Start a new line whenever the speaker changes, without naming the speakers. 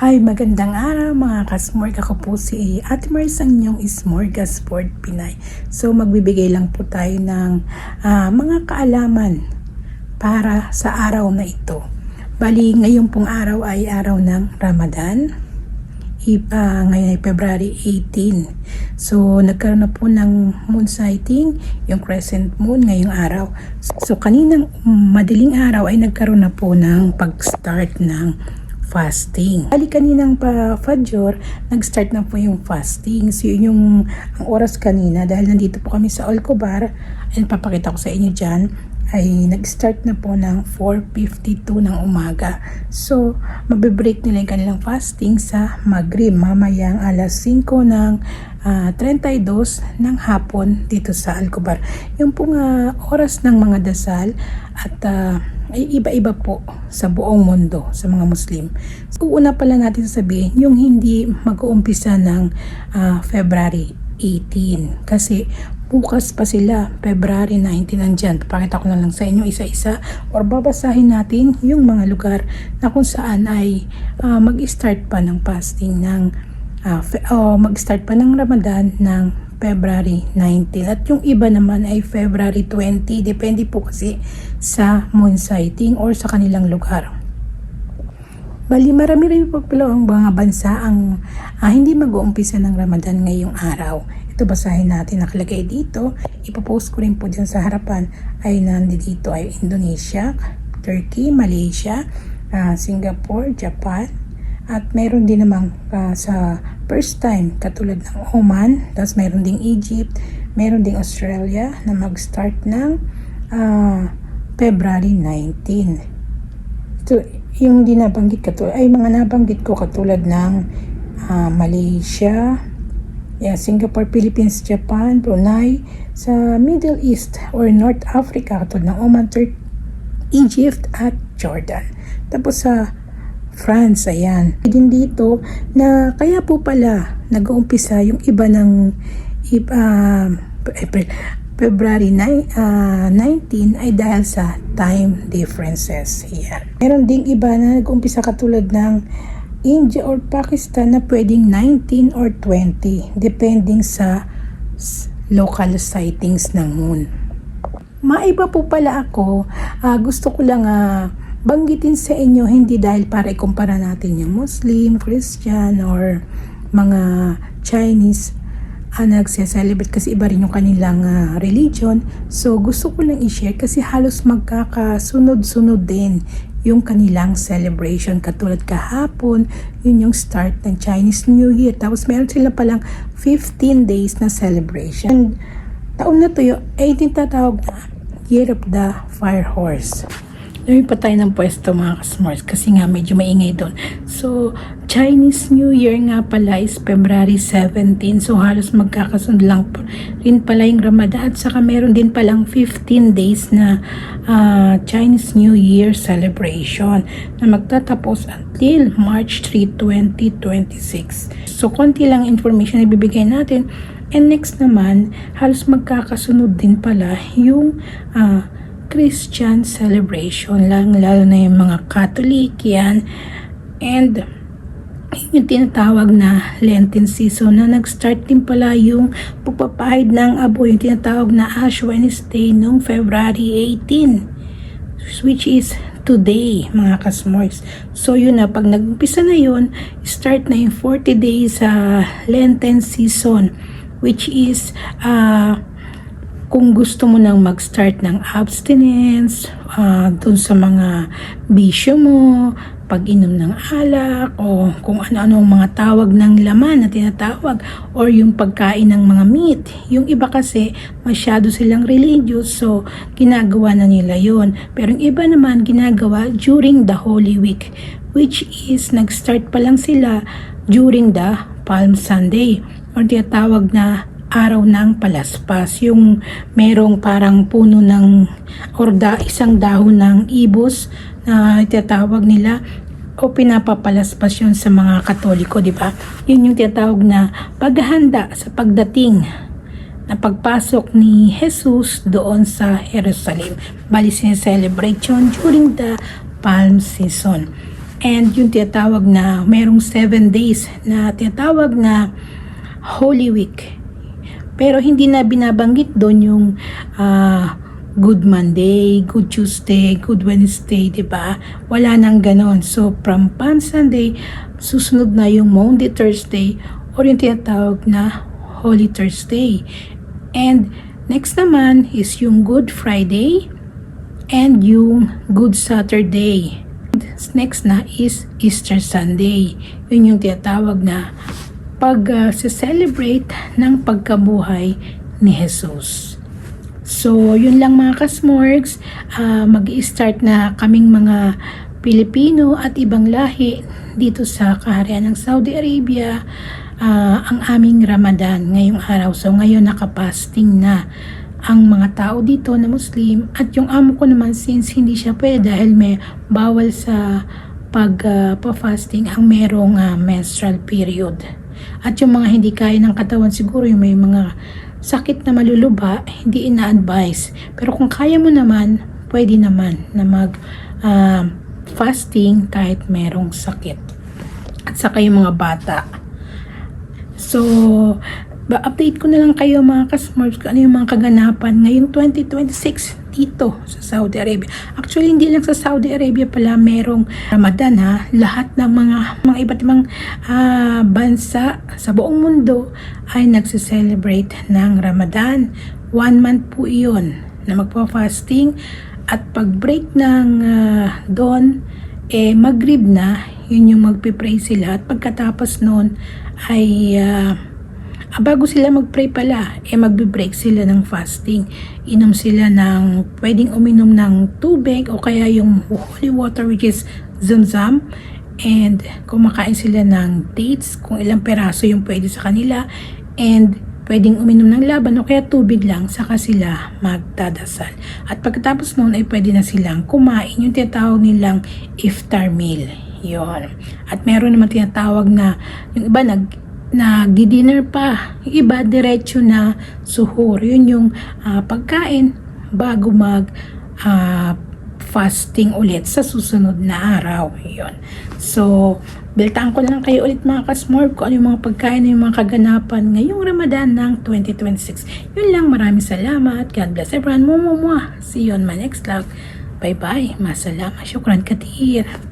Hi, magandang araw mga kasmorg. Ako po si Ate Mars, ang inyong Smorgasbord Pinay. So magbibigay lang po tayo ng mga kaalaman para sa araw na ito. Bali, ngayon pong araw ay araw ng Ramadan. Ngayon ay February 18. So nagkaroon na po ng moon sighting, yung crescent moon ngayong araw. So kaninang madaling araw ay nagkaroon na po ng pag-start ng fasting. Bali kaninang pa Fajr, nag-start na po yung fasting. So yun yung ang oras kanina dahil nandito po kami sa Alcobar. And papakita ko sa inyo dyan ay nag-start na po ng 4:52 ng umaga. So mabibreak nila yung kanilang fasting sa Maghrib mamayang alas 5 ng 32 ng hapon dito sa Alcobar. Yung pong oras ng mga dasal at ay iba-iba po sa buong mundo sa mga Muslim. So, una pala natin sasabihin yung hindi mag-uumpisa ng February 18 kasi bukas pa sila, February 19 nandyan. Papakita ko na lang sa inyo isa-isa or babasahin natin yung mga lugar na kung saan ay mag-start pa ng fasting ng mag-start pa ng Ramadan ng February 19 at yung iba naman ay February 20, depende po kasi sa moon sighting or sa kanilang lugar. Bali marami-rami po pala ang mga bansa ang hindi mag-uumpisa ng Ramadan ngayong araw. Ito basahin natin, nakalagay dito, ipopost ko rin po dyan sa harapan, ay nandito ay Indonesia, Turkey, Malaysia, Singapore, Japan, at meron din namang sa first time katulad ng Oman, tapos meron ding Egypt, meron ding Australia na mag-start ng February 19. So, yung di nabanggit katulad, ay mga nabanggit ko katulad ng Malaysia, Singapore, Philippines, Japan, Brunei, sa Middle East or North Africa katulad ng Oman, Turkey, Egypt at Jordan. Tapos sa France, ayan. Din dito na kaya po pala nag-uumpisa yung iba ng February 19 ay dahil sa time differences. Ayan. Meron ding iba na nag-uumpisa katulad ng India or Pakistan na pwedeng 19 or 20 depending sa local sightings ng moon. Maiba po pala ako. Gusto ko lang banggitin sa inyo, hindi dahil para ikumpara natin yung Muslim, Christian, or mga Chinese nagse-celebrate kasi iba rin yung kanilang religion. So gusto ko lang i-share kasi halos magkakasunod-sunod din yung kanilang celebration. Katulad kahapon, yun yung start ng Chinese New Year. Tapos meron sila palang 15 days na celebration. And taon na to ay tinatawag na Year of the Fire Horse. Dami pa tayo ng pwesto mga kasmars kasi nga medyo maingay doon. So, Chinese New Year nga pala is February 17. So, halos magkakasunod lang rin pala yung Ramadan. At saka meron din palang 15 days na Chinese New Year celebration na magtatapos until March 3, 2026. So, konti lang information na ibibigay natin. And next naman, halos magkakasunod din pala yung Christian celebration lang, lalo na yung mga Catholic yan, and yung tinatawag na Lenten season na nag-start din pala yung pagpapahid ng apoy, yung tinatawag na Ash Wednesday noong February 18, which is today mga kasmorgs. So yun na, pag nag-umpisa na yun, start na yung 40 days sa Lenten season, which is kung gusto mo nang mag-start ng abstinence, dun sa mga bisyo mo, pag-inom ng alak, o kung ano-ano ang mga tawag ng laman na tinatawag, or yung pagkain ng mga meat. Yung iba kasi, masyado silang religious, so ginagawa na nila yon. Pero yung iba naman, ginagawa during the Holy Week, which is nag-start pa lang sila during the Palm Sunday, or tinatawag na araw ng palaspas, yung merong parang puno ng isang dahon ng ibos na tinatawag nila o pinapapalaspas yun sa mga Katoliko, di ba? Yun yung tinatawag na paghahanda sa pagdating na pagpasok ni Jesus doon sa Jerusalem. Bali sineselebrate yun during the Palm season. And yung tinatawag na merong 7 days na tinatawag na Holy Week. Pero hindi na binabanggit doon yung Good Monday, Good Tuesday, Good Wednesday, diba? Wala nang ganon. So, from Palm Sunday, susunod na yung Monday, Thursday, or yung tinatawag na Holy Thursday. And next naman is yung Good Friday and yung Good Saturday. Next na is Easter Sunday. Yun yung tinatawag na pag-celebrate ng pagkabuhay ni Jesus. So, yun lang mga kasmorgs. Mag-i-start na kaming mga Pilipino at ibang lahi dito sa kaharian ng Saudi Arabia ang aming Ramadan ngayong araw. So, ngayon nakapasting na ang mga tao dito na Muslim, at yung amo ko naman, since hindi siya pwede dahil may bawal sa pag-fasting ang merong menstrual period. At yung mga hindi kaya ng katawan, siguro yung may mga sakit na maluluba, hindi ina-advise. Pero kung kaya mo naman, pwede naman na fasting kahit merong sakit. At saka yung mga bata. So, update ko na lang kayo mga kasmorgs kung ano yung mga kaganapan ngayong 2026 dito sa Saudi Arabia. Actually, hindi lang sa Saudi Arabia pala merong Ramadan ha. Lahat ng mga iba't ibang bansa sa buong mundo ay nagsiselebrate ng Ramadan. 1 month po iyon na magpa-fasting, at pag-break ng dawn, Maghrib na, yun yung magpipray sila, at pagkatapos noon ay bago sila mag-pray pala, magbe-break sila ng fasting. Inom sila ng, pwedeng uminom ng tubig o kaya yung holy water which is Zamzam, and kumakain sila ng dates kung ilang peraso yung pwede sa kanila, and pwedeng uminom ng laban o kaya tubig lang, saka sila magdadasal. At pagkatapos noon ay pwede na silang kumain, yung tinatawag nilang iftar meal. Yun. At meron naman tinatawag na, yung iba nag-dinner pa, yung iba diretso na suhur. Yun yung pagkain bago fasting ulit sa susunod na araw. Yun. So, biltaan ko lang kayo ulit mga kasmorg kung ano yung mga pagkain, yung mga kaganapan ngayong Ramadan ng 2026. Yun lang, maraming salamat. God bless everyone. See you on my next vlog. Bye bye. Masalama. Syukran katir.